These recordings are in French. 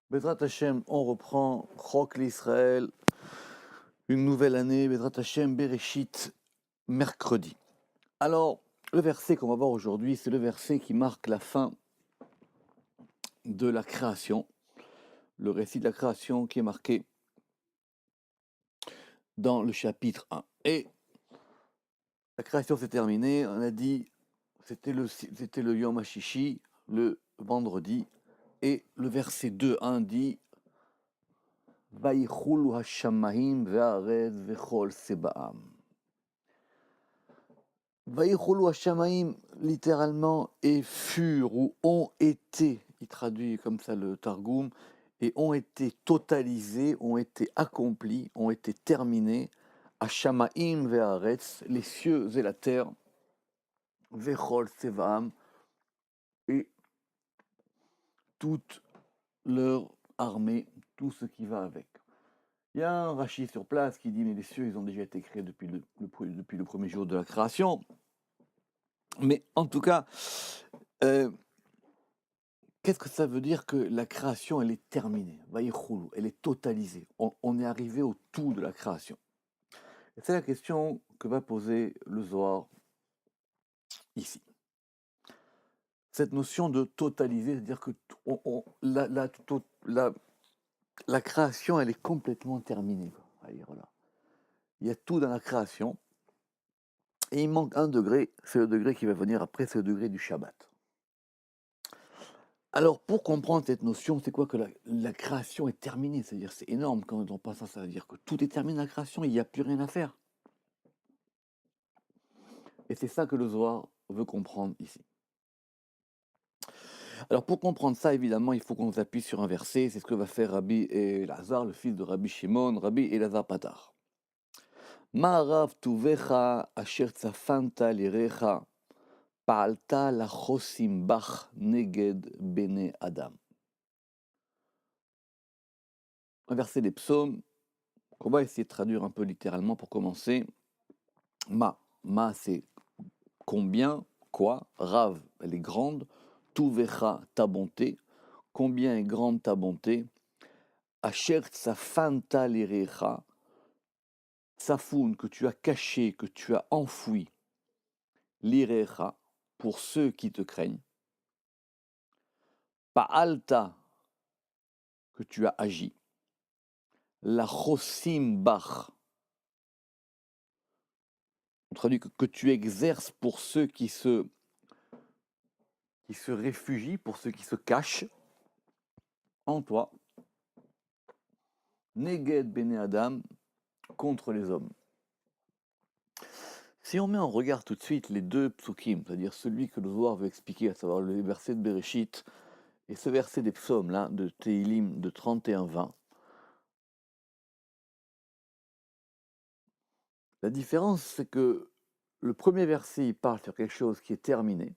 Bezrat Hashem, on reprend Chok l'Israël, une nouvelle année, Bezrat Hashem, Bereshit, mercredi. Alors, le verset qu'on va voir aujourd'hui, c'est le verset qui marque la fin de la création, le récit de la création qui est marqué dans le chapitre 1. Et la création s'est terminée, on a dit, c'était le Yom HaShishi, le vendredi, et le verset 2.1 dit Vayichulu Hashamayim ve'aretz ve'chol seba'am. Vayichulu Hashamaim, littéralement, et furent ou ont été, il traduit comme ça le Targum, et ont été totalisés, ont été accomplis, ont été terminés, Hashamaim ve'aretz, les cieux et la terre, ve'chol sevaam, et toute leur armée, tout ce qui va avec. Il y a un Rashi sur place qui dit, mais les cieux, ils ont déjà été créés depuis le premier jour de la création. Mais en tout cas, qu'est-ce que ça veut dire que la création, elle est terminée, Vayichulu, elle est totalisée. On est arrivé au tout de la création. Et c'est la question que va poser le Zohar ici. Cette notion de totaliser, c'est-à-dire que la création, elle est complètement terminée. Voilà. Il y a tout dans la création. Et il manque un degré, c'est le degré qui va venir après, c'est le degré du Shabbat. Alors, pour comprendre cette notion, c'est quoi que la création est terminée? C'est-à-dire, c'est énorme quand on pense à ça. Ça veut dire que tout est terminé, la création, il n'y a plus rien à faire. Et c'est ça que le Zohar veut comprendre ici. Alors, pour comprendre ça, évidemment, il faut qu'on s'appuie sur un verset. C'est ce que va faire Rabbi Elazar, le fils de Rabbi Shimon, Rabbi Elazar Patar. Ma'arav tuvecha asher tzafanta lirecha pa'alta lachosim bach neged bene Adam. Un verset des psaumes qu'on va essayer de traduire un peu littéralement pour commencer. Ma c'est combien, quoi, Rav, elle est grande, Tuvecha, ta bonté, combien est grande ta bonté, Asher tsafanta lirecha, Tsafoun, que tu as caché, que tu as enfoui, lirecha, pour ceux qui te craignent, Pa'alta, que tu as agi, la chosim bach, on traduit que tu exerces pour ceux qui se réfugient, pour ceux qui se cachent en toi, Neged Bene Adam, contre les hommes. Si on met en regard tout de suite les deux psukim, c'est-à-dire celui que le Zohar veut expliquer, à savoir le verset de Bereshit, et ce verset des psaumes, là, de Tehilim, de 31-20, la différence, c'est que le premier verset, il parle sur quelque chose qui est terminé,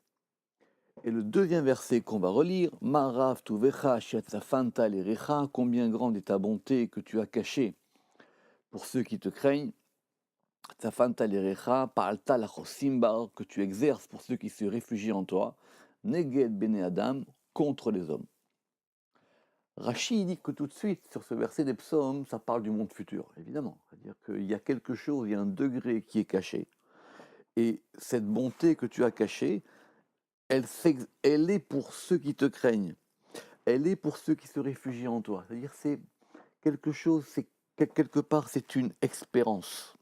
et le deuxième verset qu'on va relire, Marav tuvecha shetzafanta lerecha, combien grande est ta bonté que tu as cachée pour ceux qui te craignent, Tzafanta lerecha, pa'alta lachosim bar, que tu exerces pour ceux qui se réfugient en toi, neged bene Adam, contre les hommes. Rashi dit que tout de suite, sur ce verset des psaumes, ça parle du monde futur, évidemment. C'est-à-dire qu'il y a quelque chose, il y a un degré qui est caché. Et cette bonté que tu as cachée, elle est pour ceux qui te craignent. Elle est pour ceux qui se réfugient en toi. C'est-à-dire c'est quelque chose, c'est quelque part, c'est une expérience.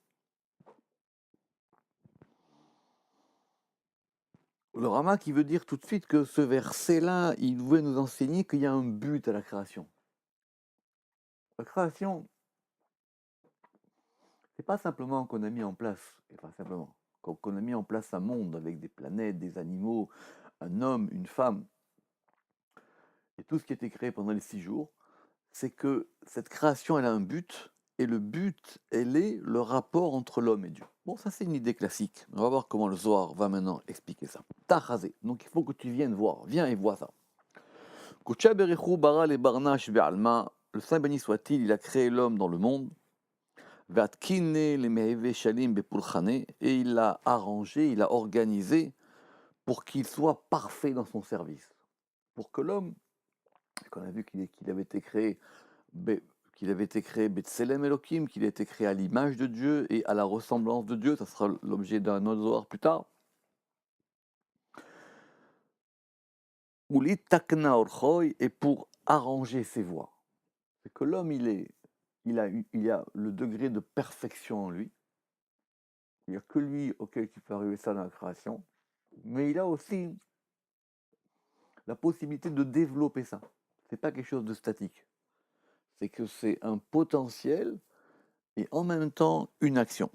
Le Rama qui veut dire tout de suite que ce verset-là, il veut nous enseigner qu'il y a un but à la création. La création, c'est pas simplement qu'on a mis en place, et pas simplement, qu'on a mis en place un monde avec des planètes, des animaux, un homme, une femme, et tout ce qui a été créé pendant les 6 jours, c'est que cette création, elle a un but, et le but, elle est le rapport entre l'homme et Dieu. Bon, ça c'est une idée classique. On va voir comment le Zohar va maintenant expliquer ça. Tachazé. Donc il faut que tu viennes voir. Viens et vois ça. Kucha Berichou bara le barnash be'alma, le Saint béni soit-il, il a créé l'homme dans le monde, Vatkine le meheve shalim bepulchane, et il l'a arrangé, il l'a organisé pour qu'il soit parfait dans son service. Pour que l'homme, qu'on a vu qu'il avait été créé, Be- qu'il avait été créé Betselem Elohim, qu'il a été créé à l'image de Dieu et à la ressemblance de Dieu. Ça sera l'objet d'un autre Zohar plus tard. Ou takna orchoy, et pour arranger ses voies. C'est que l'homme, il a le degré de perfection en lui. Il n'y a que lui auquel tu peux arriver ça dans la création. Mais il a aussi la possibilité de développer ça. C'est pas quelque chose de statique. C'est que c'est un potentiel et en même temps une action.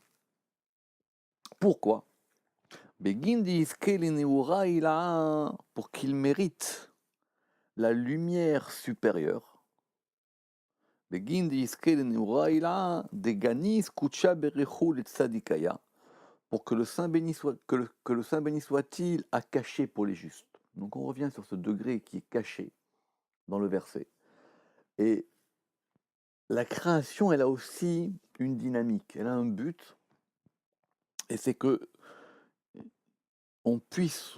Pourquoi? Pour qu'il mérite la lumière supérieure. Pour que le Saint béni soit, que le Saint béni soit-il à cacher pour les justes. Donc on revient sur ce degré qui est caché dans le verset. Et la création, elle a aussi une dynamique, elle a un but, et c'est que on puisse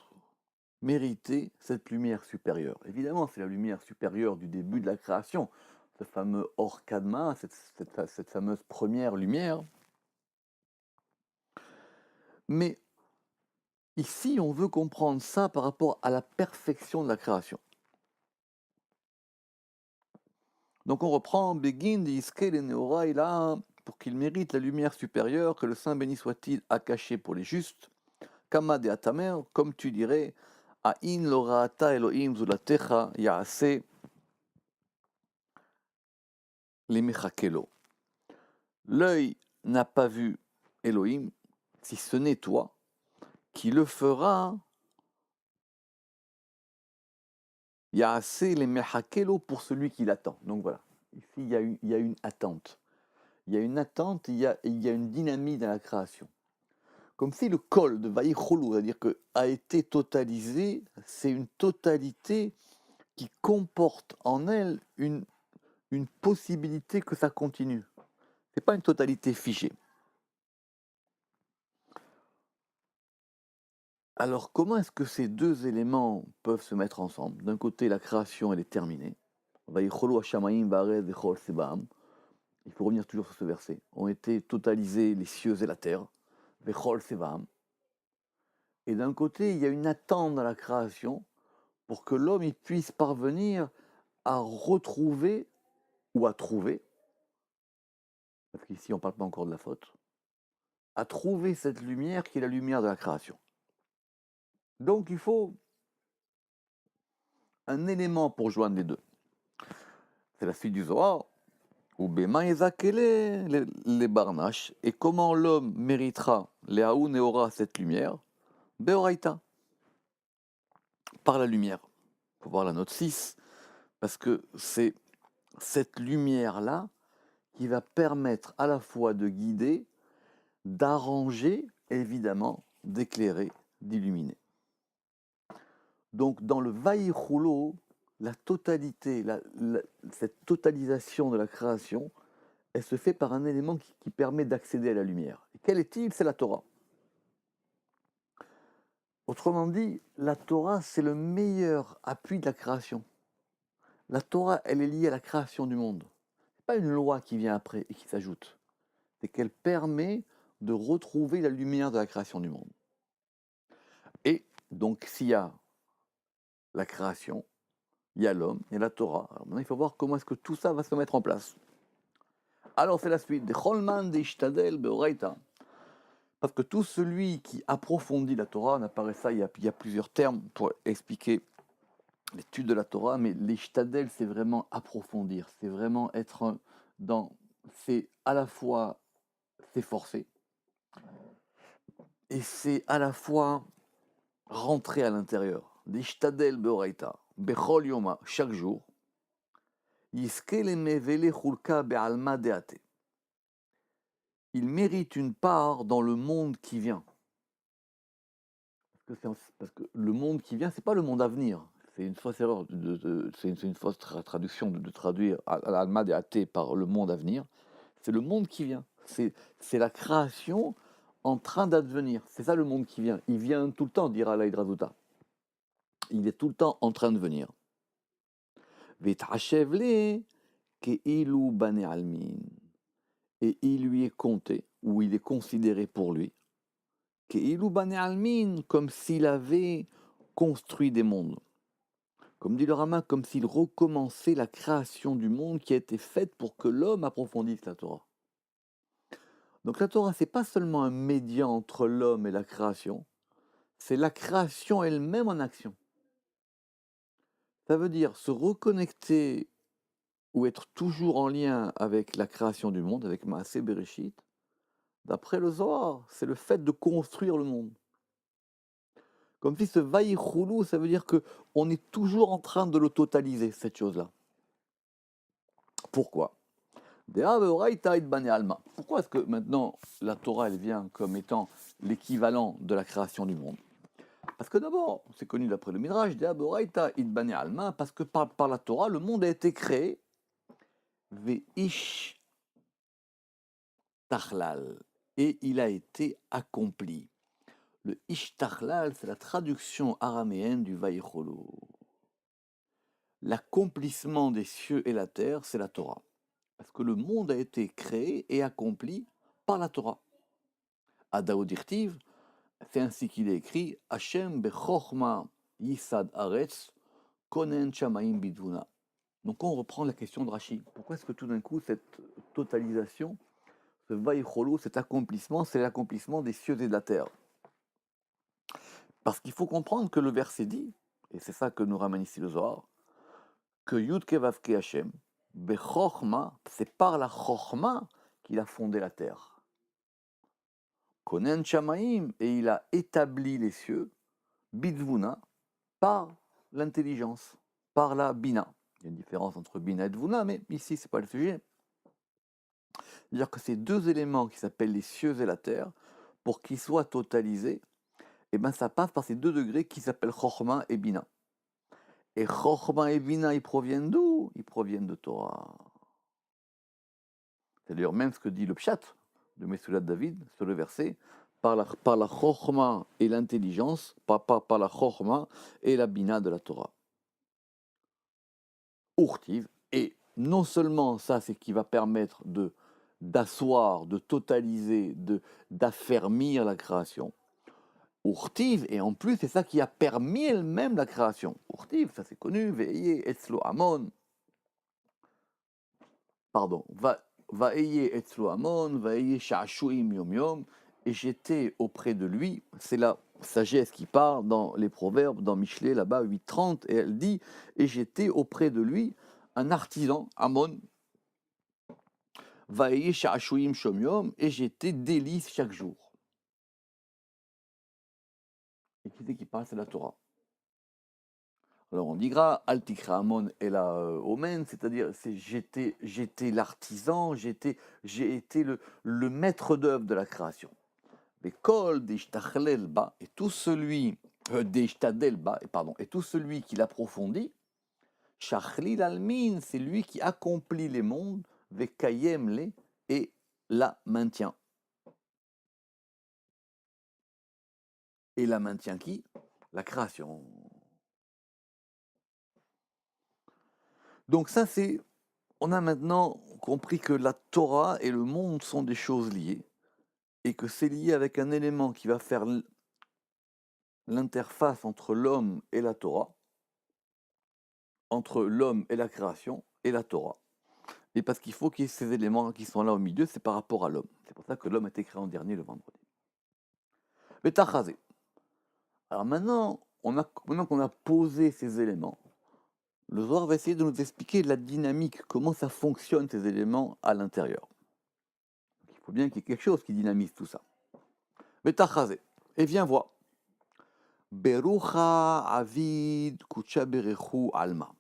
mériter cette lumière supérieure. Évidemment, c'est la lumière supérieure du début de la création, ce fameux Or Kadma, cette fameuse première lumière. Mais ici, on veut comprendre ça par rapport à la perfection de la création. Donc on reprend Begin d'Iskel et Neora, là, pour qu'il mérite la lumière supérieure, que le Saint béni soit-il à cacher pour les justes. Kama de Atamer, comme tu dirais, Ain lorata Elohim zulatecha yaase lemechakelo. L'œil n'a pas vu Elohim, si ce n'est toi, qui le fera yaase lemechakelo pour celui qui l'attend. Donc voilà, ici il y a une attente. Il y a une attente, il y a une dynamique dans la création. Comme si le col de Vaïcholou, c'est-à-dire que a été totalisé, c'est une totalité qui comporte en elle une possibilité que ça continue. C'est pas une totalité figée. Alors comment est-ce que ces deux éléments peuvent se mettre ensemble? D'un côté, la création, elle est terminée. Vaïcholou Hashamaim Vared Vechol Sebaam. Il faut revenir toujours sur ce verset. Ont été totalisés les cieux et la terre. Vechol Sebaam. Et d'un côté, il y a une attente dans la création pour que l'homme il puisse parvenir à retrouver ou à trouver, parce qu'ici on ne parle pas encore de la faute, à trouver cette lumière qui est la lumière de la création. Donc il faut un élément pour joindre les deux. C'est la suite du Zohar, ou Bema Ezakele, les barnaches, et comment l'homme méritera, les Haou Neora, cette lumière, Beoraita, par la lumière. Il faut voir la note 6, parce que c'est cette lumière-là qui va permettre à la fois de guider, d'arranger, évidemment, d'éclairer, d'illuminer. Donc dans le Vaïchulo, la totalité, cette totalisation de la création, elle se fait par un élément qui permet d'accéder à la lumière. Et quel est-il? C'est la Torah. Autrement dit, la Torah, c'est le meilleur appui de la création. La Torah, elle est liée à la création du monde. Ce n'est pas une loi qui vient après et qui s'ajoute. C'est qu'elle permet de retrouver la lumière de la création du monde. Et donc, s'il y a la création, il y a l'homme, il y a la Torah. Alors maintenant, il faut voir comment est-ce que tout ça va se mettre en place. Alors, c'est la suite. Parce que tout celui qui approfondit la Torah, on apparaît ça, il y a plusieurs termes pour expliquer l'étude de la Torah, mais l'ishtadel, c'est vraiment approfondir, c'est vraiment être dans... C'est à la fois s'efforcer, et c'est à la fois rentrer à l'intérieur. L'ishtadel beoraita, bechol yoma, chaque jour, il mérite une part dans le monde qui vient. Parce que le monde qui vient, c'est pas le monde à venir. C'est une fausse erreur, c'est une fausse traduction de traduire Alma de Athé par le monde à venir. C'est le monde qui vient. C'est la création en train d'advenir. C'est ça le monde qui vient. Il vient tout le temps, dira l'Aidrazuta. Il est tout le temps en train de venir. V'yitchashev le ke'ilu bane almin. Et il lui est compté, ou il est considéré pour lui, ke'ilu bane almin, comme s'il avait construit des mondes. Comme dit le Rama, comme s'il recommençait la création du monde qui a été faite pour que l'homme approfondisse la Torah. Donc la Torah, c'est pas seulement un médian entre l'homme et la création, c'est la création elle-même en action. Ça veut dire se reconnecter ou être toujours en lien avec la création du monde, avec Maaseh Bereshit. D'après le Zohar, c'est le fait de construire le monde. Comme si ce vaïchoulou, ça veut dire que on est toujours en train de le totaliser, cette chose-là. Pourquoi? Pourquoi est-ce que maintenant la Torah elle vient comme étant l'équivalent de la création du monde? Parce que d'abord, c'est connu d'après le Midrash, parce que par la Torah, le monde a été créé, Veish Tachlal, et il a été accompli. Le Ishtachlal, c'est la traduction araméenne du Vaïcholo. L'accomplissement des cieux et la terre, c'est la Torah. Parce que le monde a été créé et accompli par la Torah. À Daoud Irtiv, c'est ainsi qu'il est écrit Hashem bechochma yisad aretz konen shamaim bidvuna. Donc on reprend la question de Rashi. Pourquoi est-ce que tout d'un coup cette totalisation, ce vaïcholo, cet accomplissement, c'est l'accomplissement des cieux et de la terre? Parce qu'il faut comprendre que le verset dit, et c'est ça que nous ramène ici le Zohar, que Yud Kevavke Hashem, Bechorma, c'est par la Chorma qu'il a fondé la terre. Konen Shamaim, et il a établi les cieux, Bidvuna, par l'intelligence, par la Bina. Il y a une différence entre Bina et Dvuna, mais ici, ce n'est pas le sujet. C'est-à-dire que ces deux éléments qui s'appellent les cieux et la terre, pour qu'ils soient totalisés, et ben ça passe par ces deux degrés qui s'appellent Chorma et Bina. Et Chorma et Bina, ils proviennent d'où? Ils proviennent de Torah. C'est d'ailleurs même ce que dit le Pshat de Mesoulat David sur le verset, par la Chorma et l'intelligence, par la Chorma et la Bina de la Torah. Urtiv, et non seulement ça, c'est qui va permettre d'asseoir, de totaliser, d'affermir la création. Urtiv, et en plus, c'est ça qui a permis elle-même la création. Urtiv, ça c'est connu, Ve'eye etzlo amon. Pardon, Va'eye etzlo amon, Va'eye sha'ashuim yom yom, et j'étais auprès de lui, c'est la sagesse qui parle dans les proverbes, dans Michelet, là-bas, 8.30, et elle dit, et j'étais auprès de lui, un artisan, Amon, Va'eye sha'ashuim shom yom, et j'étais délice chaque jour. Et qui c'est qui parle? C'est la Torah. Alors on dira Altikra Amon et la Omen, c'est-à-dire j'étais l'artisan, j'ai été le maître d'œuvre de la création. Mais Kol Deishtachlel Ba, et tout celui Deishtadel Ba, et tout celui qui l'approfondit, Shachlil Almin, c'est lui qui accomplit les mondes, Vekayem les, et la maintient. Et la maintient qui? La création. Donc ça c'est, on a maintenant compris que la Torah et le monde sont des choses liées, et que c'est lié avec un élément qui va faire l'interface entre l'homme et la Torah, entre l'homme et la création et la Torah. Et parce qu'il faut qu'il y ait ces éléments qui sont là au milieu, c'est par rapport à l'homme. C'est pour ça que l'homme a été créé en dernier le vendredi. Le Tachazé. Alors maintenant qu'on a posé ces éléments, le Zohar va essayer de nous expliquer la dynamique, comment ça fonctionne ces éléments à l'intérieur. Il faut bien qu'il y ait quelque chose qui dynamise tout ça. Le Tachazé. Et viens voir. Berucha avid kucha berechu alma.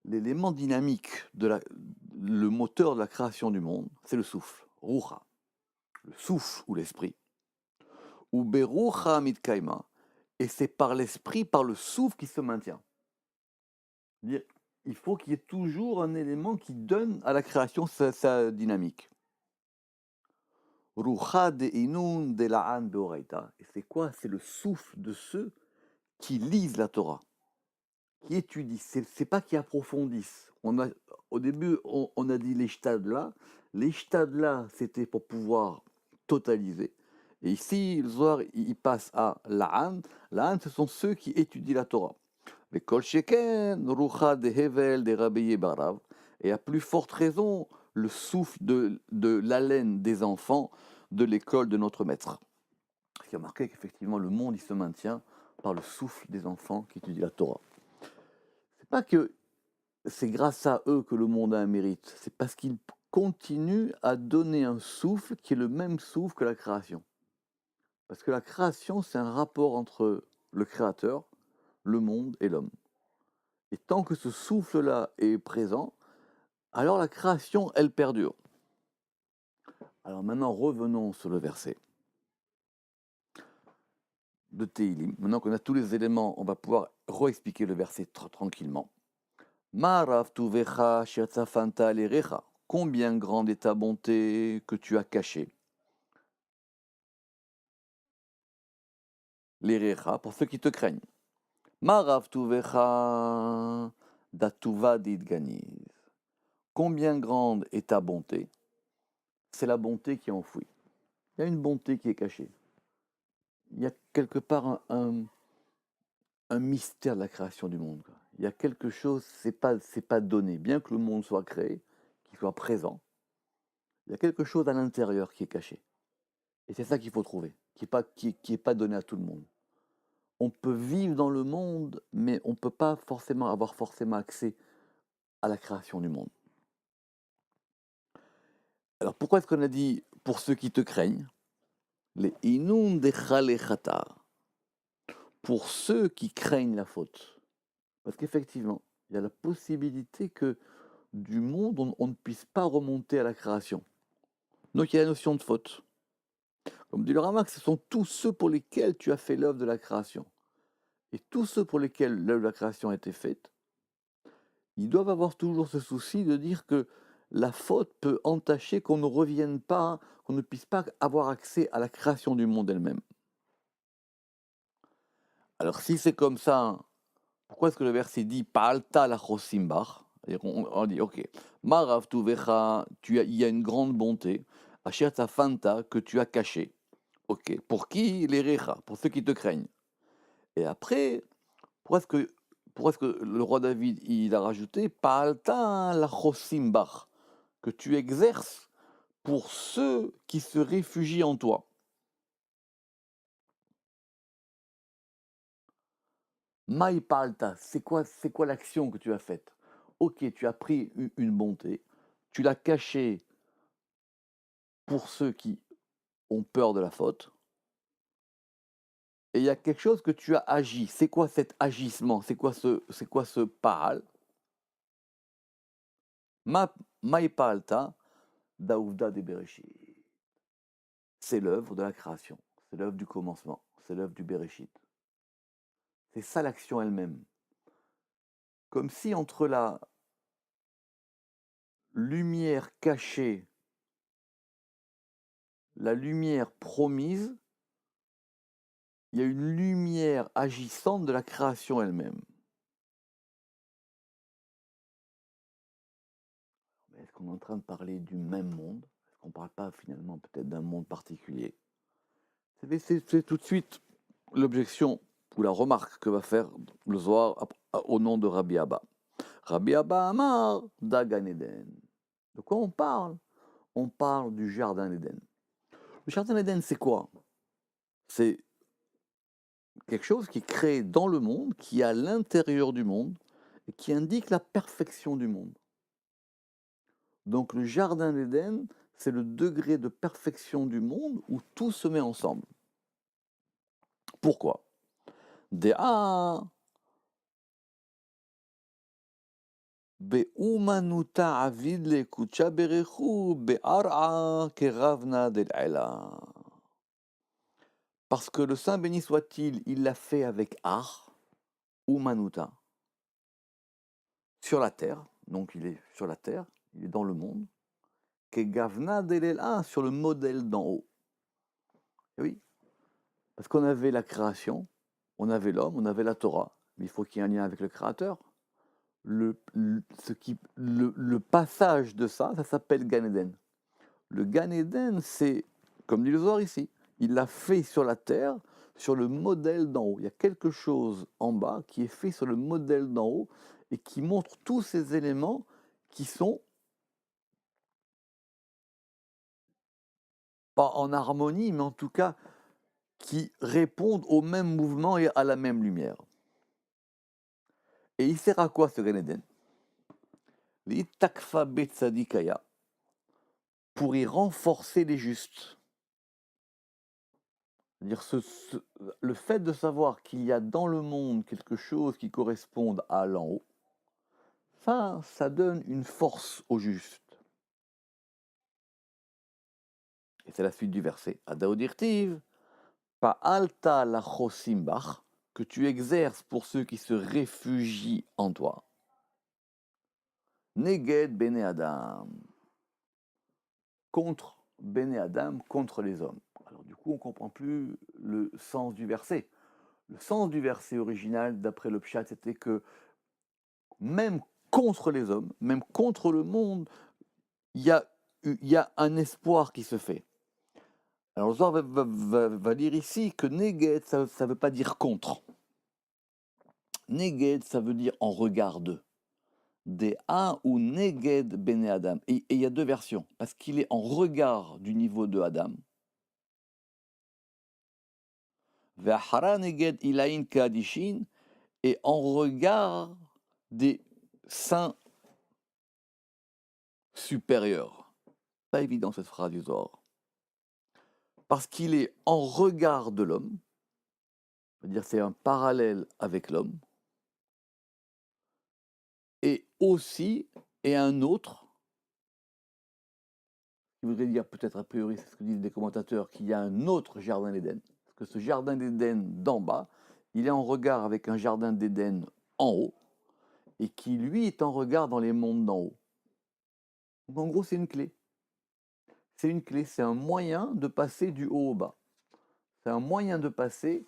L'élément dynamique, le moteur de la création du monde, c'est le souffle, rucha, le souffle ou l'esprit. Ou berucha mitkaima, et c'est par l'esprit, par le souffle qui se maintient. C'est-à-dire, il faut qu'il y ait toujours un élément qui donne à la création sa dynamique. Rucha de inun de la'an beoraita. Et c'est quoi? C'est le souffle de ceux qui lisent la Torah, qui étudient, c'est pas qui approfondissent. Au début, on a dit les stades là. Les stades là, c'était pour pouvoir totaliser. Et ici, le Zohar, il passe à l'A'an. L'A'an, ce sont ceux qui étudient la Torah. Les Kol Sheken, Rucha de Hevel, des Rabbi Barav. Et à plus forte raison, le souffle de l'haleine des enfants de l'école de notre maître. Ce qui a marqué qu'effectivement, le monde, il se maintient par le souffle des enfants qui étudient la Torah. C'est pas que c'est grâce à eux que le monde a un mérite, c'est parce qu'ils continuent à donner un souffle qui est le même souffle que la création. Parce que la création, c'est un rapport entre le créateur, le monde et l'homme. Et tant que ce souffle-là est présent, alors la création, elle perdure. Alors maintenant, revenons sur le verset de Tehillim. Maintenant qu'on a tous les éléments, on va pouvoir réexpliquer le verset tranquillement. Ma'arav tuvecha shetzafanta lerecha. Combien grande est ta bonté que tu as cachée. Lerecha, pour ceux qui te craignent. Ma'arav tuvecha datuva didganiz. Combien grande est ta bonté. C'est la bonté qui est enfouie. Il y a une bonté qui est cachée. Il y a quelque part un mystère de la création du monde. Il y a quelque chose, c'est pas donné. Bien que le monde soit créé, qu'il soit présent, il y a quelque chose à l'intérieur qui est caché. Et c'est ça qu'il faut trouver, qui est pas donné à tout le monde. On peut vivre dans le monde, mais on ne peut pas forcément avoir accès à la création du monde. Alors pourquoi est-ce qu'on a dit pour ceux qui te craignent, les inun dechalechata, pour ceux qui craignent la faute? Parce qu'effectivement, il y a la possibilité que du monde, on ne puisse pas remonter à la création. Donc il y a la notion de faute. Comme dit le Ramak, ce sont tous ceux pour lesquels tu as fait l'œuvre de la création. Et tous ceux pour lesquels l'œuvre de la création a été faite, ils doivent avoir toujours ce souci de dire que la faute peut entacher qu'on ne revienne pas, qu'on ne puisse pas avoir accès à la création du monde elle-même. Alors si c'est comme ça, pourquoi est-ce que le verset dit Pa'alta la chosimbach? On dit, ok, Marav tuvecha, il y a une grande bonté, Asher fanta que tu as caché. Ok, pour qui? Les recha, pour ceux qui te craignent. Et après, pourquoi est-ce que le roi David, il a rajouté Pa'alta la chosimbach, que tu exerces pour ceux qui se réfugient en toi. Maï Pa'alta, c'est quoi l'action que tu as faite? Ok, tu as pris une bonté, tu l'as cachée pour ceux qui ont peur de la faute, et il y a quelque chose que tu as agi. C'est quoi cet agissement? C'est quoi ce Pa'al? Maï Pa'alta, Daouvda de Bereshit. C'est l'œuvre de la création, c'est l'œuvre du commencement, c'est l'œuvre du Bereshit. C'est ça l'action elle-même. Comme si entre la lumière cachée, la lumière promise, il y a une lumière agissante de la création elle-même. Mais est-ce qu'on est en train de parler du même monde? Est-ce qu'on ne parle pas finalement peut-être d'un monde particulier? C'est tout de suite l'objection ou la remarque que va faire le Zohar au nom de Rabbi Abba. Rabbi Abba Amar d'Gan Eden. De quoi on parle? On parle du jardin d'Éden. Le jardin d'Éden, c'est quoi? C'est quelque chose qui est créé dans le monde, qui est à l'intérieur du monde, et qui indique la perfection du monde. Donc le jardin d'Éden, c'est le degré de perfection du monde où tout se met ensemble. Pourquoi? Dea be'umanuta avid le kucha berechu be'ar'a keravna del'ela. Parce que le Saint béni soit-il, il l'a fait avec ar, umanuta, sur la terre, donc il est sur la terre, il est dans le monde, que gavna del'ela, sur le modèle d'en haut. Et oui, parce qu'on avait la création, on avait l'homme, on avait la Torah, mais il faut qu'il y ait un lien avec le Créateur. le passage de ça s'appelle Gan Eden. Le Gan Eden, c'est, comme dit le Zohar ici, il l'a fait sur la terre, sur le modèle d'en haut. Il y a quelque chose en bas qui est fait sur le modèle d'en haut et qui montre tous ces éléments qui sont pas en harmonie, mais en tout cas qui répondent au même mouvement et à la même lumière. Et il sert à quoi ce Gan Eden? L'Itakfa Betzadikaya, pour y renforcer les justes. C'est-à-dire le fait de savoir qu'il y a dans le monde quelque chose qui corresponde à l'en haut, ça donne une force au juste. Et c'est la suite du verset. Adaodirtiv, Pa'alta la chosimbach, que tu exerces pour ceux qui se réfugient en toi. Neged bene Adam, contre bene Adam, contre les hommes. Alors du coup, on ne comprend plus le sens du verset. Le sens du verset original, d'après le Pshat, c'était que même contre les hommes, même contre le monde, il y a un espoir qui se fait. Alors le Zohar va dire ici que Neged, ça ne veut pas dire contre. Neged, ça veut dire en regard d'eux. Des A ou Neged Bene Adam. Et il y a deux versions, parce qu'il est en regard du niveau de Adam. Ve'achara Neged Ilain Kadishin, et en regard des saints supérieurs. Pas évident cette phrase du Zohar. Parce qu'il est en regard de l'homme, c'est-à-dire c'est un parallèle avec l'homme, et aussi, et un autre, qui voudrait dire peut-être a priori, c'est ce que disent des commentateurs, qu'il y a un autre jardin d'Éden, parce que ce jardin d'Éden d'en bas, il est en regard avec un jardin d'Éden en haut, et qui lui est en regard dans les mondes d'en haut. Donc en gros c'est une clé. C'est une clé, c'est un moyen de passer du haut au bas. C'est un moyen de passer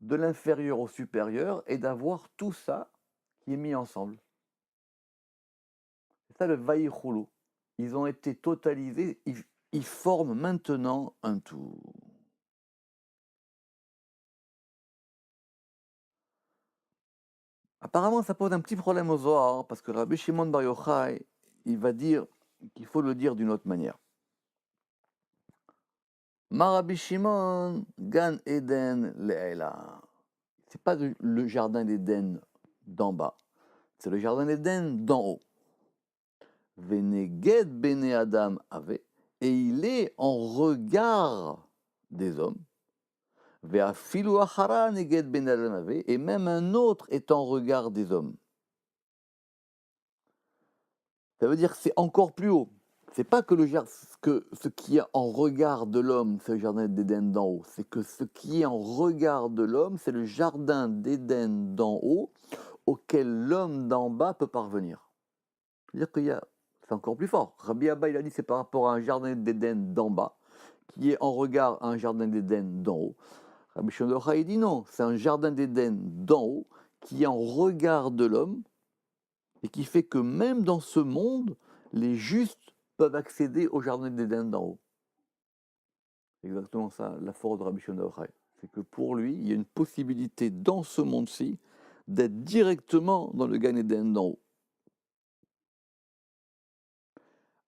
de l'inférieur au supérieur et d'avoir tout ça qui est mis ensemble. C'est ça le Vaïchoulou. Ils ont été totalisés, ils forment maintenant un tout. Apparemment, ça pose un petit problème au Zohar, parce que Rabbi Shimon Bar Yochai, il va dire qu'il faut le dire d'une autre manière. Ma Rabbi Shimon, Gan Eden Le'ela. C'est pas le jardin d'Éden d'en bas, c'est le jardin d'Éden d'en haut. Veneged Bene Adam avait, et il est en regard des hommes. Ve'afilu achara neged Bene Adam avait, et même un autre est en regard des hommes. Ça veut dire que c'est encore plus haut. C'est pas que ce qui est en regard de l'homme, c'est le jardin d'Éden d'en haut. C'est que ce qui est en regard de l'homme, c'est le jardin d'Éden d'en haut auquel l'homme d'en bas peut parvenir. C'est-à-dire c'est encore plus fort. Rabbi Abba, il a dit c'est par rapport à un jardin d'Éden d'en bas qui est en regard à un jardin d'Éden d'en haut. Rabbi Shimon Bar Yochai dit non, c'est un jardin d'Éden d'en haut qui est en regard de l'homme et qui fait que même dans ce monde, les justes peuvent accéder au jardin d'Éden d'en haut. C'est exactement ça, la force de Rabbi Shimon Bar Yochai. C'est que pour lui, il y a une possibilité dans ce monde-ci d'être directement dans le Gan Eden d'en haut.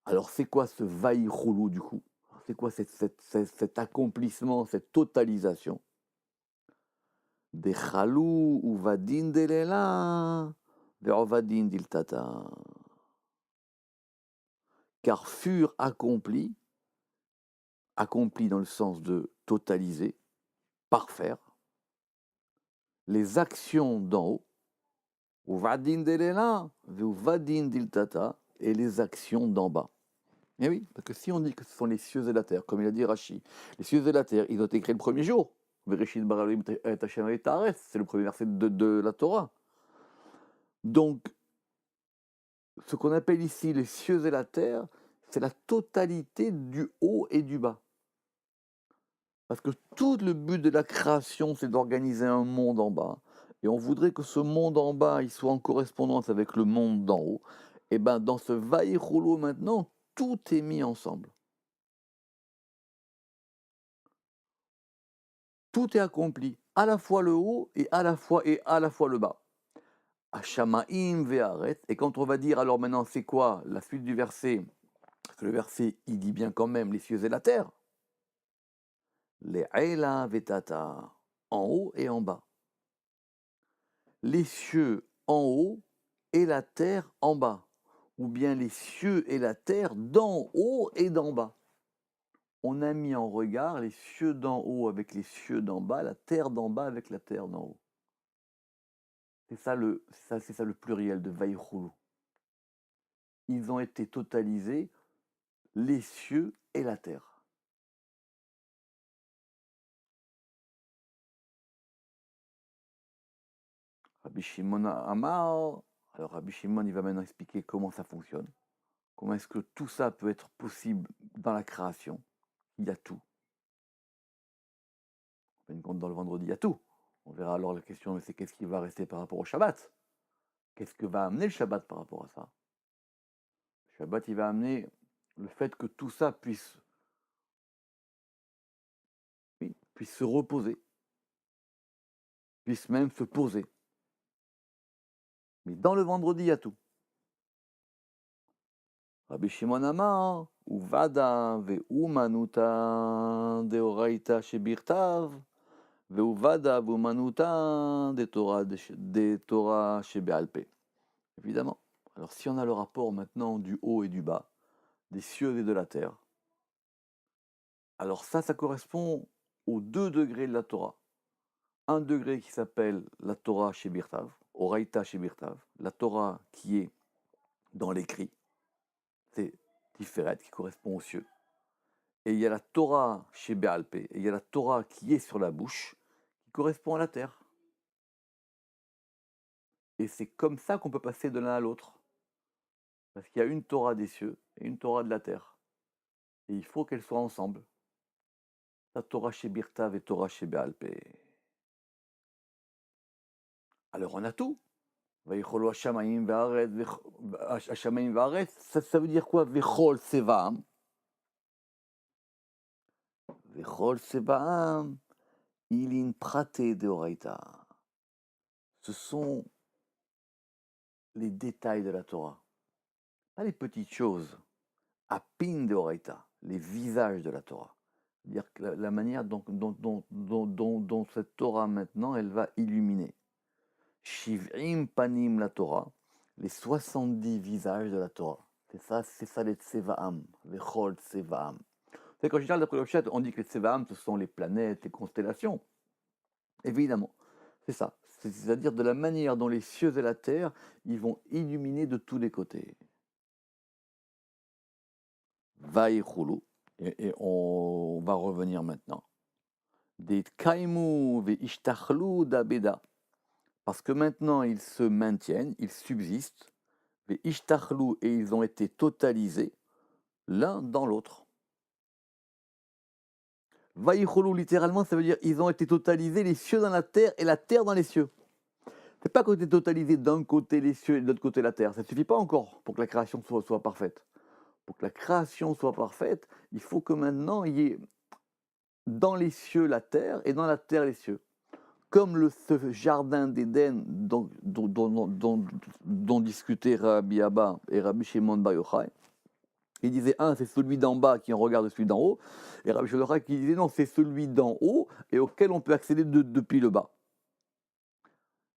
Alors c'est quoi ce vaïchoulou du coup? C'est quoi cet accomplissement, cette totalisation? Des chalou ou vadin delela, ve'ovadin diltata. Car furent accomplis dans le sens de totaliser, parfaire, les actions d'en haut, ou vadin delela, ve'ovadin diltata, et les actions d'en bas. Eh oui, parce que si on dit que ce sont les cieux et la terre, comme il a dit Rashi, les cieux et la terre, ils ont été créés le premier jour. Bereshit bara Elohim et Hashem et Haaretz, c'est le premier verset de la Torah. Donc, ce qu'on appelle ici les cieux et la terre, c'est la totalité du haut et du bas. Parce que tout le but de la création, c'est d'organiser un monde en bas et on voudrait que ce monde en bas, il soit en correspondance avec le monde d'en haut, et ben dans ce vaïcholo maintenant, tout est mis ensemble. Tout est accompli, à la fois le haut et à la fois le bas. Hashamaim ve'aret. Et quand on va dire alors maintenant c'est quoi la suite du verset? Parce que le verset il dit bien quand même les cieux et la terre. Les Eila vetata, en haut et en bas. Les cieux en haut et la terre en bas. Ou bien les cieux et la terre d'en haut et d'en bas. On a mis en regard les cieux d'en haut avec les cieux d'en bas, la terre d'en bas avec la terre d'en haut. C'est ça le pluriel de Vaïchoulou. Ils ont été totalisés, les cieux et la terre. Rabbi Shimon Amar, alors Rabbi Shimon il va maintenant expliquer comment ça fonctionne. Comment est-ce que tout ça peut être possible dans la création? Il y a tout. En fin de compte, dans le vendredi, il y a tout. On verra alors la question, c'est qu'est-ce qui va rester par rapport au Shabbat? Qu'est-ce que va amener le Shabbat par rapport à ça? Le Shabbat, il va amener le fait que tout ça puisse se reposer, puisse même se poser. Mais dans le vendredi, il y a tout. Rabbi Shimon Amar, Uvada ve'umanuta deoraita shebirtav, ve'uvada ve'umanuta de Torah shebe'alpe. Évidemment. Alors si on a le rapport maintenant du haut et du bas, des cieux et de la terre, alors ça correspond aux 2 degrés de la Torah. Un degré qui s'appelle la Torah Shebirtav, Oraita Shebirtav, la Torah qui est dans l'écrit, c'est Tiferet qui correspond aux cieux. Et il y a la Torah Shebe'alpe, et il y a la Torah qui est sur la bouche, qui correspond à la terre. Et c'est comme ça qu'on peut passer de l'un à l'autre. Parce qu'il y a une Torah des cieux et une Torah de la terre. Et il faut qu'elles soient ensemble. La Torah Shebirtav et Torah Shebe'alpe. Alors on a tout. Vaïcholo Hashamayim Va'aret, Hashamayim Va'aret, ça veut dire quoi? Vechol Sevaam. Vechol Sevaam, Ilin Prate Deoraita. Ce sont les détails de la Torah. Pas les petites choses. Apin Deoraita, les visages de la Torah. C'est-à-dire que la manière dont cette Torah maintenant, elle va illuminer. Shiv'im Panim la Torah, les 70 visages de la Torah. C'est ça les Tsevaam, les Chol Tsevaam. C'est qu'en général, d'après le Pshat, on dit que les Tsevaam, ce sont les planètes, les constellations. Évidemment, c'est ça. C'est-à-dire de la manière dont les cieux et la terre, ils vont illuminer de tous les côtés. Vaïchoulou. Et on va revenir maintenant. Des Kaimu ve Ishtachlu d'Abeda. Parce que maintenant, ils se maintiennent, ils subsistent. Ve Ishtachlu, et ils ont été totalisés l'un dans l'autre. Vaïcholu, littéralement, ça veut dire ils ont été totalisés, les cieux dans la terre et la terre dans les cieux. C'est pas qu'on été totalisés d'un côté les cieux et de l'autre côté la terre. Ça ne suffit pas encore pour que la création soit parfaite. Pour que la création soit parfaite, il faut que maintenant il y ait dans les cieux la terre et dans la terre les cieux. Comme ce jardin d'Éden dont discutaient Rabbi Abba et Rabbi Shimon Bar Yochai. Il disait, c'est celui d'en bas qui en regarde celui d'en haut. Et Rabbi Shimon Bar Yochai qui disait, non, c'est celui d'en haut et auquel on peut accéder depuis le bas.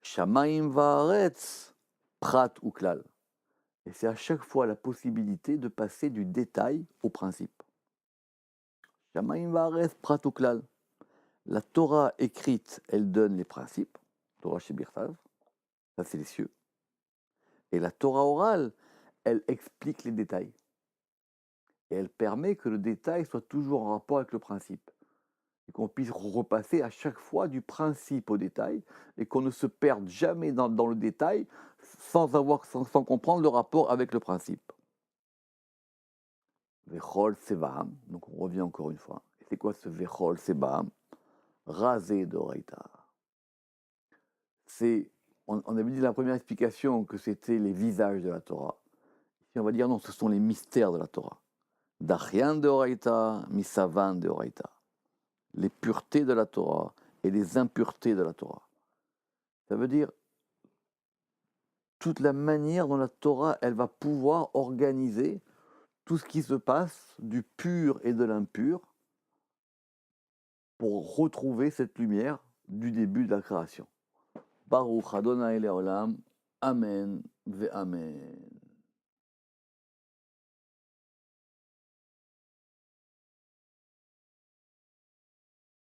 Shamaim va'aretz, prat ou klal. Et c'est à chaque fois la possibilité de passer du détail au principe. Shamaim va'aretz, prat ou klal. La Torah écrite, elle donne les principes. Torah Shebirtav, ça c'est les cieux. Et la Torah orale, elle explique les détails. Et elle permet que le détail soit toujours en rapport avec le principe. Et qu'on puisse repasser à chaque fois du principe au détail, et qu'on ne se perde jamais dans le détail sans comprendre le rapport avec le principe. Vechol Sevaam, donc on revient encore une fois. C'est quoi ce Vechol Sevaam? Rasé d'Oraita. On avait dit dans la première explication que c'était les visages de la Torah. Ici, on va dire non, ce sont les mystères de la Torah. Dachian de Oraita, Misavan de Oraita. Les puretés de la Torah et les impuretés de la Torah. Ça veut dire toute la manière dont la Torah, elle va pouvoir organiser tout ce qui se passe du pur et de l'impur pour retrouver cette lumière du début de la création. Baruch Adonai Leolam, Amen ve Amen.